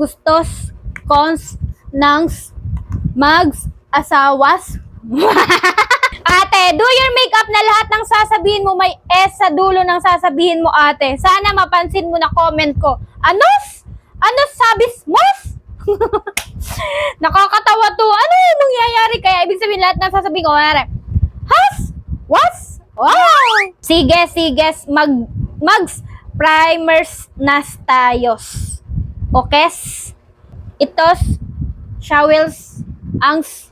gustos, cons, nangs, mags, asawas. Ate, do your makeup na lahat ng sasabihin mo may S sa dulo ng sasabihin mo, ate. Sana mapansin mo na comment ko. Anos? Anos sabis mos? Nakakatawa to. Ano yung nangyayari? Kaya ibig sabihin lahat ng sasabihin ko, has? Was? Wow! Sige. Mags, primers nas tayos. Okes? Itos, shawels, angs,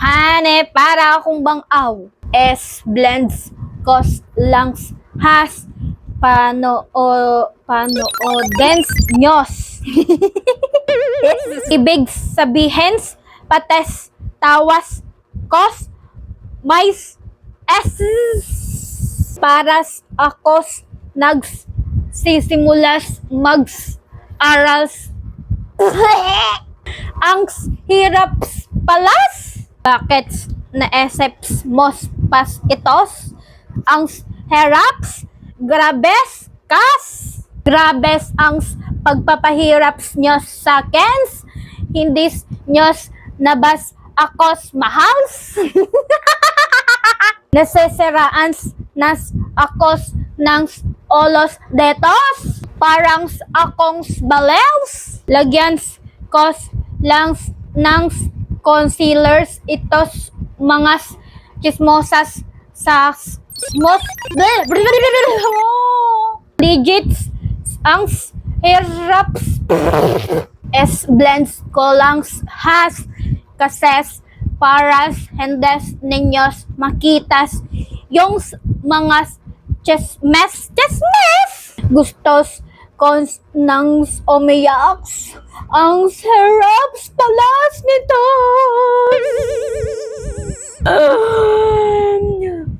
hane, para akong bangaw. S, blends, cos, langs, has, dance, nyos. Ibig sabihin, pates, tawas, kos, mais, es, paras, akos, nags, sisimulas, mags, arals, angs, hiraps, palas, bakits, na eseps, mos, pas, itos, angs, heraps, grabes, kas, grabes, angs, pagpapahiraps nyos sa kens, hindis nyos, nabas, akos, mahals, naseseraans, nas, akos, nangs, olos, detos, parangs, akongs, balews, lagyans, kos, langs, nangs, concealers, itos, mangas, chismosas, sas, mos, digits, angs, hiraps, s, blends, kolangs, has, kases, paras, hendes, ninyos, makitas, yung mga chesmes, gustos, cons, nangs, omiyaks, ang hiraps, palas nito.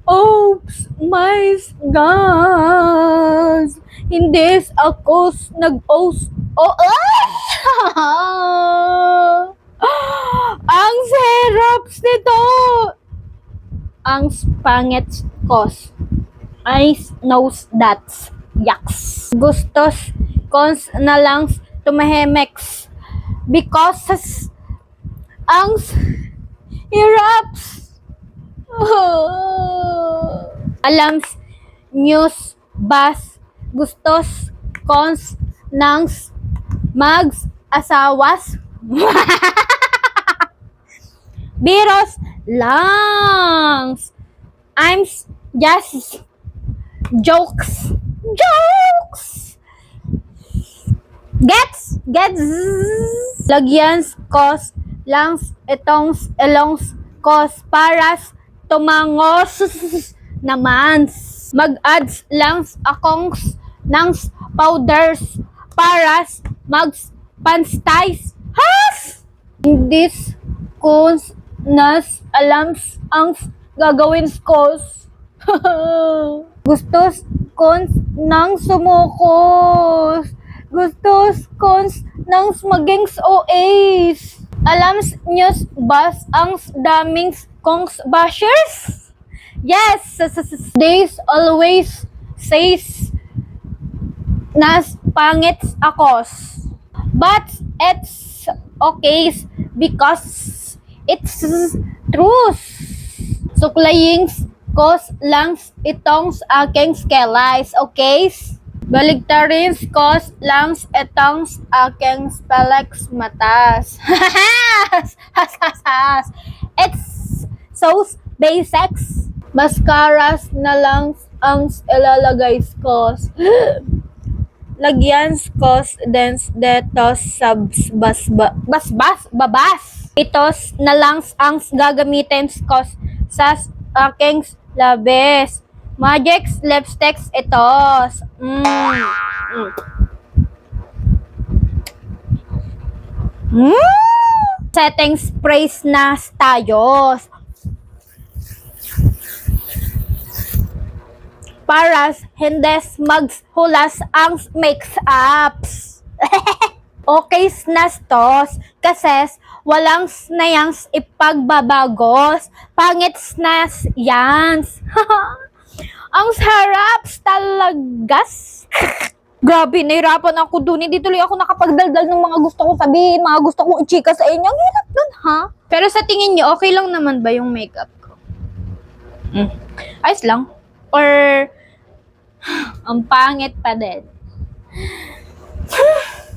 Oops, my gosh. Hindi akos nag-os. Ang hiraps nito. Ang pangit kos. Eyes, nose, that's. Yaks. Gustos, cons na lang tumahemex. Because ang hiraps. Alams, news, bas, gustos, cons, nangs, mags, asawas, biros, langs, I'm just jokes, gets, lagyans, cos, langs, etongs, elongs, cos, paras, tumangos, naman, mag-ads, langs, akongs, nangs, powders, paras, mags, panstays, has, indis, kuns, nas, alams, angs, gagawin skos. Gustos, cons, nang sumukos. Gustos, cons, nang magings OAs. Alams, news, bas, angs, damings, kongs, bashers. Yes, days always says nas pangits akos. But it's okay because it's truth. Suklayings, kos, langs, itongs, aking skelais, okay? Baligtarins, kos, langs, etongs, aking spelex, matas. It's so basics. Mascaras na lang ang ilalagay kos. Lagyan kos, dens, detos, subs, babas. Itos na lang ang gagamitin kos sa aking labes. Magics, lipsticks, itos. Setting sprays na tayos. Paras, hindes, mags, hulas, ang makes-ups. Okay snastos, kases, walang snayangs ipagbabagos, pangit snas yans. Ang haraps talagas. Grabe, nahirapan ako dun. Hindi tuloy ako nakapagdaldal ng mga gusto kong sabihin, mga gusto kong i-chika sa inyo. Ang hirap dun, ha? Pero sa tingin niyo, okay lang naman ba yung makeup ko? Ayos lang? Or, ang pangit pa din?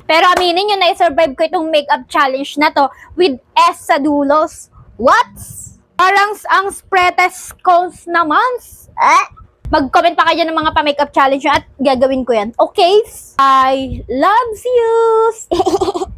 Pero aminin nyo na i-survive ko itong makeup challenge na to with S sa dulos. What? Parang ang spretes cones naman. Mag-comment pa kayo ng mga pa-makeup challenge nyo at gagawin ko yan. Okay? I loves you!